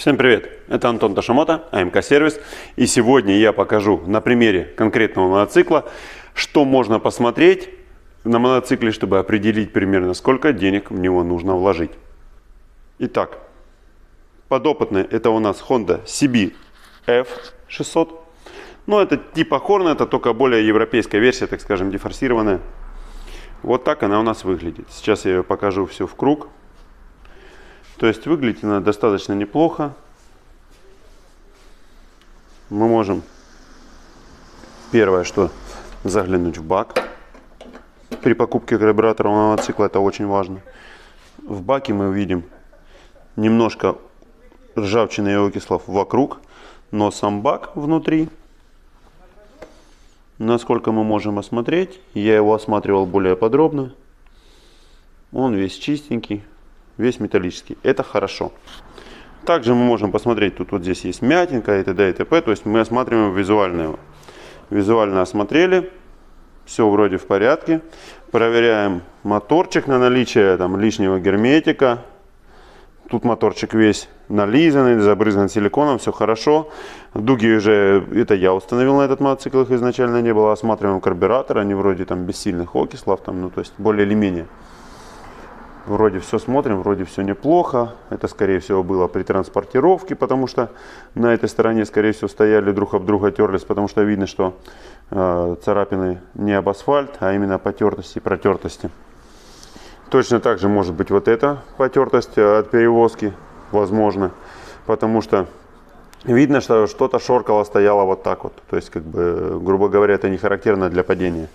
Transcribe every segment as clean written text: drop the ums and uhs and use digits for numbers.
Всем привет! Это Антон Ташимото, АМК Сервис. И сегодня я покажу на примере конкретного мотоцикла, что можно посмотреть на мотоцикле, чтобы определить примерно, сколько денег в него нужно вложить. Итак, подопытный это у нас Honda CB F600. Но это типа Hornet, это только более европейская версия, так скажем, дефорсированная. Вот так она у нас выглядит. Сейчас я ее покажу все в круг. То есть выглядит она достаточно неплохо. Мы можем, первое, что заглянуть в бак. При покупке карбюратора у мотоцикла это очень важно. В баке мы увидим немножко ржавчины и окислов вокруг, но сам бак внутри, насколько мы можем осмотреть, я его осматривал более подробно. Он весь чистенький. Весь металлический. Это хорошо. Также мы можем посмотреть, тут вот здесь есть мятинка и т.д. и т.п. То есть мы осматриваем визуально его. Визуально осмотрели. Все вроде в порядке. Проверяем моторчик на наличие там лишнего герметика. Тут моторчик весь нализанный, забрызган силиконом. Все хорошо. Дуги уже, это я установил на этот мотоцикл, их изначально не было. Осматриваем карбюратор. Они вроде там без сильных окислов. Там, ну, то есть более или менее. Вроде все смотрим, вроде все неплохо. Это, скорее всего, было при транспортировке, потому что на этой стороне, скорее всего, стояли друг об друга, терлись, потому что видно, что царапины не об асфальт, а именно потертости и протертости. Точно так же может быть вот эта потертость от перевозки, возможно, потому что видно, что что-то шоркало, стояло вот так вот. То есть, как бы, грубо говоря, это не характерно для падения.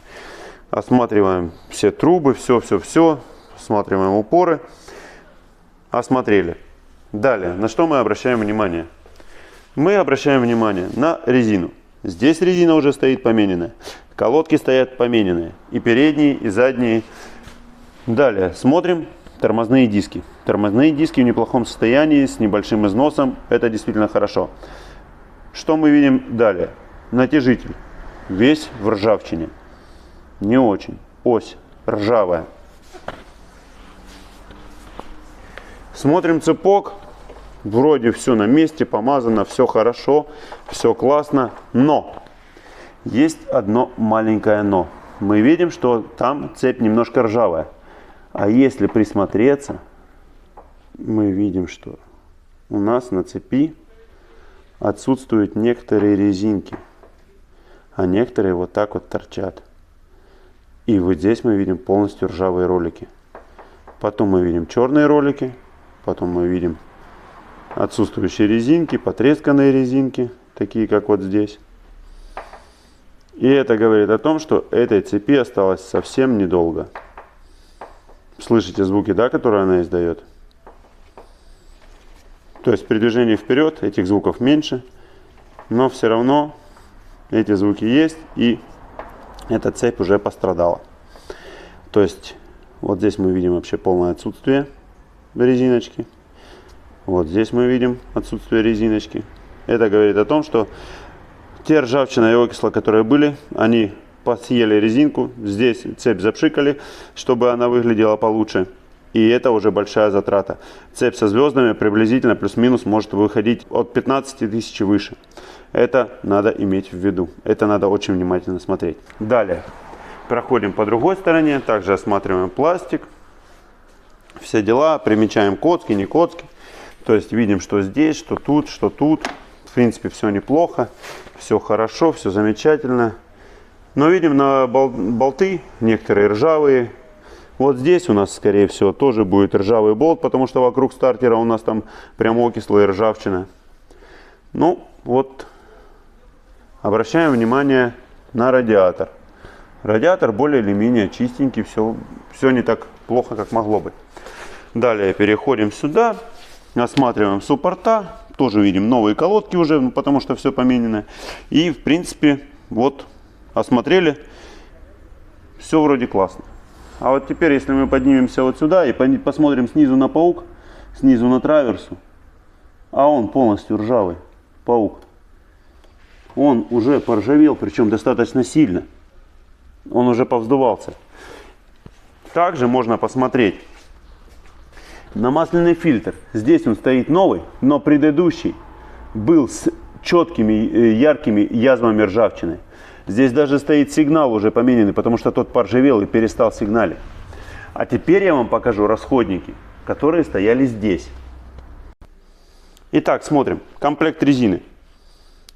Осматриваем все трубы, все. Осматриваем упоры. Осмотрели. Далее, на что мы обращаем внимание? Мы обращаем внимание на резину. Здесь резина уже стоит помененная. Колодки стоят помененные. И передние, и задние. Далее, смотрим тормозные диски. Тормозные диски в неплохом состоянии, с небольшим износом. Это действительно хорошо. Что мы видим далее? Натяжитель. Весь в ржавчине. Не очень. Ось ржавая. Смотрим цепок, вроде все на месте, помазано, все хорошо, все классно, но есть одно маленькое но. Мы видим, что там цепь немножко ржавая, а если присмотреться, мы видим, что у нас на цепи отсутствуют некоторые резинки, а некоторые вот так вот торчат. И вот здесь мы видим полностью ржавые ролики. Потом мы видим черные ролики. Потом мы видим отсутствующие резинки, потресканные резинки, такие как вот здесь. И это говорит о том, что этой цепи осталось совсем недолго. Слышите звуки, да, которые она издает? То есть при движении вперед этих звуков меньше, но все равно эти звуки есть, и эта цепь уже пострадала. То есть вот здесь мы видим вообще полное отсутствие резиночки. Вот здесь мы видим отсутствие резиночки. Это говорит о том, что те ржавчина и окисла, которые были, они посъели резинку. Здесь цепь запшикали, чтобы она выглядела получше. И это уже большая затрата. Цепь со звездами приблизительно плюс-минус может выходить от 15 тысяч выше. Это надо иметь в виду. Это надо очень внимательно смотреть. Далее. Проходим по другой стороне. Также осматриваем пластик. Все дела, примечаем коцки, не коцки. То есть видим, что здесь, что тут, что тут. В принципе, все неплохо, все хорошо, все замечательно. Но видим на болты некоторые ржавые. Вот здесь у нас, скорее всего, тоже будет ржавый болт, потому что вокруг стартера у нас там прям окисло и ржавчина. Ну, вот, обращаем внимание на радиатор. Радиатор более или менее чистенький, все не так плохо, как могло быть. Далее переходим сюда, осматриваем суппорта, тоже видим новые колодки уже, потому что все поменено. И в принципе, вот, осмотрели, все вроде классно. А вот теперь, если мы поднимемся вот сюда и посмотрим снизу на паук, снизу на траверсу, а он полностью ржавый, паук. Он уже поржавел, причем достаточно сильно. Он уже повздувался. Также можно посмотреть Намасленный фильтр. Здесь он стоит новый, но предыдущий был с четкими, яркими язвами ржавчины. Здесь даже стоит сигнал уже помененный, потому что тот поржавел и перестал сигналить. А теперь я вам покажу расходники, которые стояли здесь. Итак, смотрим. Комплект резины.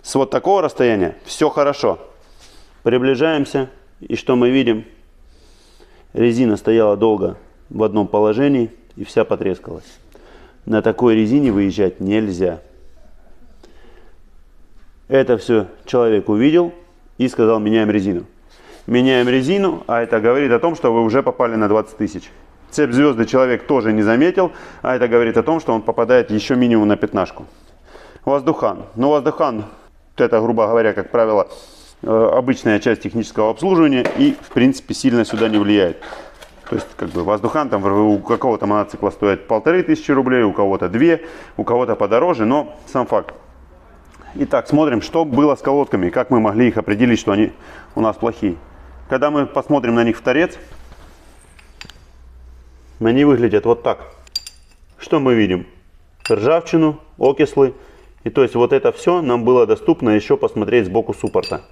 С вот такого расстояния все хорошо. Приближаемся. И что мы видим? Резина стояла долго в одном положении и вся потрескалась. На такой резине выезжать нельзя. Это все человек увидел и сказал: меняем резину. Меняем резину, а это говорит о том, что вы уже попали на 20 тысяч. Цепь звезды человек тоже не заметил, а это говорит о том, что он попадает еще минимум на 15. Воздухан. Но воздухан, это, грубо говоря, как правило, обычная часть технического обслуживания и, в принципе, сильно сюда не влияет. То есть, как бы, воздухан там у какого-то мотоцикла стоит 1500 рублей, у кого-то 2, у кого-то подороже, но сам факт. Итак, смотрим, что было с колодками, как мы могли их определить, что они у нас плохие. Когда мы посмотрим на них в торец, они выглядят вот так. Что мы видим? Ржавчину, окислы. И то есть вот это все нам было доступно еще посмотреть сбоку суппорта.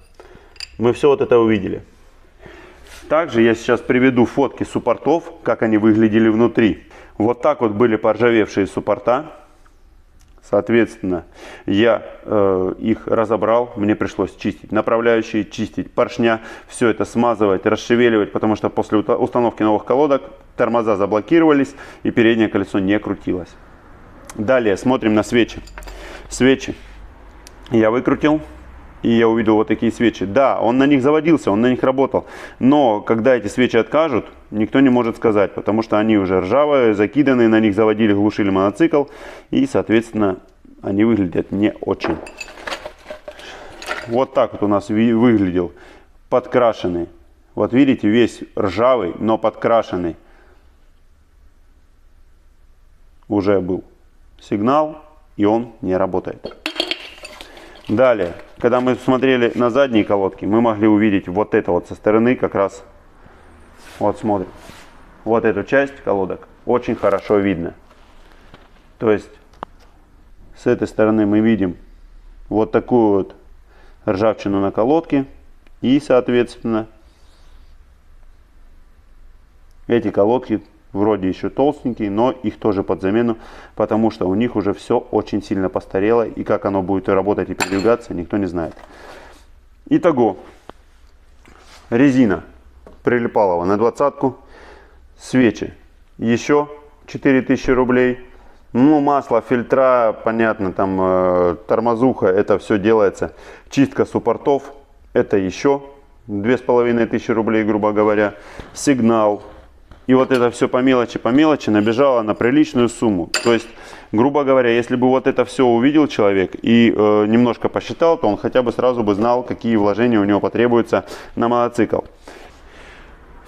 Мы все вот это увидели. Также я сейчас приведу фотки суппортов, как они выглядели внутри. Вот так вот были поржавевшие суппорта. Соответственно, я их разобрал, мне пришлось чистить направляющие, чистить поршня, все это смазывать, расшевеливать, потому что после установки новых колодок тормоза заблокировались и переднее колесо не крутилось. Далее смотрим на свечи. Свечи я выкрутил, и я увидел вот такие свечи. Да, он на них заводился, он на них работал, но когда эти свечи откажут, никто не может сказать, потому что они уже ржавые, закиданные, на них заводили, глушили мотоцикл, и, соответственно, они выглядят не очень. Вот так вот у нас выглядел подкрашенный. Вот видите, весь ржавый, но подкрашенный. Уже был сигнал, и он не работает. Далее, когда мы смотрели на задние колодки, мы могли увидеть вот это вот со стороны как раз. Вот смотрим. Вот эту часть колодок очень хорошо видно. То есть с этой стороны мы видим вот такую вот ржавчину на колодке. И, соответственно, эти колодки вроде еще толстенькие, но их тоже под замену, потому что у них уже все очень сильно постарело. И как оно будет работать и передвигаться, никто не знает. Итого, резина прилипалова на 20-ку, свечи еще 4000 рубей. Ну, масло, фильтра, понятно, там тормозуха, это все делается. Чистка суппортов, это еще 2500 рублей, грубо говоря. Сигнал. И вот это все по мелочи набежало на приличную сумму. То есть, грубо говоря, если бы вот это все увидел человек и немножко посчитал, то он хотя бы сразу бы знал, какие вложения у него потребуются на мотоцикл.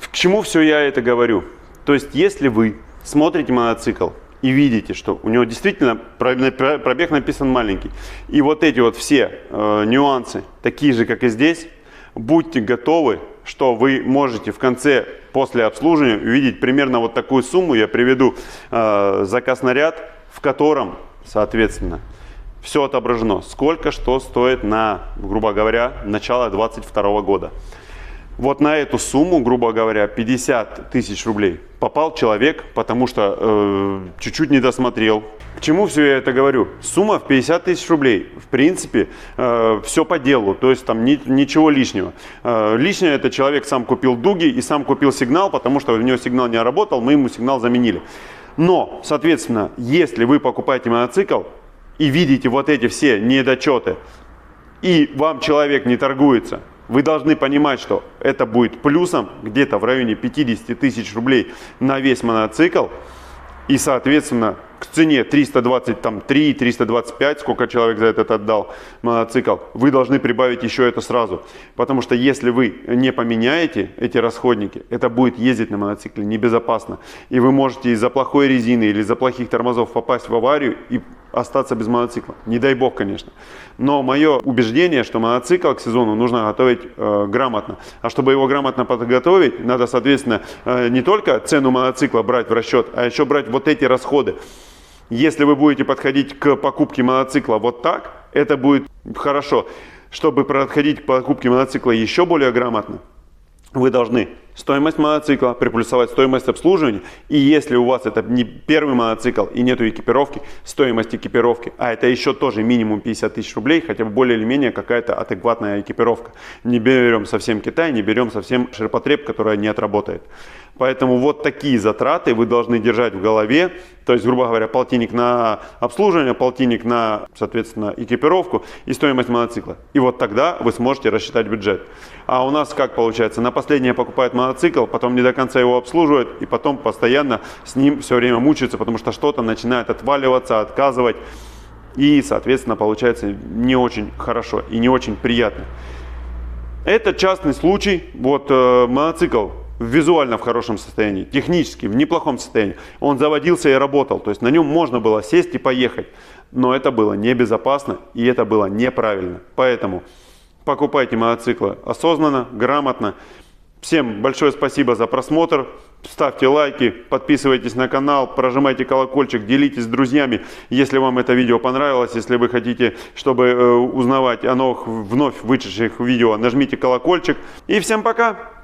К чему все я это говорю? То есть, если вы смотрите мотоцикл и видите, что у него действительно пробег написан маленький, и вот эти вот все нюансы такие же, как и здесь, будьте готовы, что вы можете в конце, после обслуживания, увидеть примерно вот такую сумму. Я приведу заказ на ряд, в котором, соответственно, все отображено. Сколько что стоит на, грубо говоря, начало 2022 года. Вот на эту сумму, грубо говоря, 50 000 рублей попал человек, потому что чуть-чуть не досмотрел. К чему все я это говорю? Сумма в 50 000 рублей. В принципе, все по делу, то есть там ничего лишнего. Лишнее — это человек сам купил дуги и сам купил сигнал, потому что у него сигнал не работал, мы ему сигнал заменили. Но, соответственно, если вы покупаете мотоцикл и видите вот эти все недочеты, и вам человек не торгуется, вы должны понимать, что это будет плюсом где-то в районе 50 000 рублей на весь мотоцикл. И, соответственно, к цене 323, 325, сколько человек за этот отдал мотоцикл, вы должны прибавить еще это сразу. Потому что если вы не поменяете эти расходники, это будет ездить на мотоцикле небезопасно. И вы можете из-за плохой резины или из-за плохих тормозов попасть в аварию и остаться без мотоцикла. Не дай бог, конечно. Но мое убеждение, что мотоцикл к сезону нужно готовить грамотно. А чтобы его грамотно подготовить, надо, соответственно, не только цену мотоцикла брать в расчет, а еще брать вот эти расходы. Если вы будете подходить к покупке мотоцикла вот так, это будет хорошо. Чтобы подходить к покупке мотоцикла еще более грамотно, вы должны стоимость мотоцикла приплюсовать стоимость обслуживания. И если у вас это не первый мотоцикл и нету экипировки, стоимость экипировки, а это еще тоже минимум 50 тысяч рублей, хотя бы более или менее какая-то адекватная экипировка. Не берем совсем Китай, не берем совсем ширпотреб, которая не отработает. Поэтому вот такие затраты вы должны держать в голове. То есть, грубо говоря, полтинник на обслуживание, полтинник на, соответственно, экипировку и стоимость мотоцикла. И вот тогда вы сможете рассчитать бюджет. А у нас как получается? На последнее покупают мотоцикл, потом не до конца его обслуживают, и потом постоянно с ним все время мучаются, потому что что-то начинает отваливаться, отказывать. И, соответственно, получается не очень хорошо и не очень приятно. Это частный случай. Вот мотоцикл визуально в хорошем состоянии, технически в неплохом состоянии. Он заводился и работал, то есть на нем можно было сесть и поехать. Но это было небезопасно и это было неправильно. Поэтому покупайте мотоциклы осознанно, грамотно. Всем большое спасибо за просмотр. Ставьте лайки, подписывайтесь на канал, прожимайте колокольчик, делитесь с друзьями, если вам это видео понравилось. Если вы хотите, чтобы узнавать о новых вновь вышедших видео, нажмите колокольчик. И всем пока!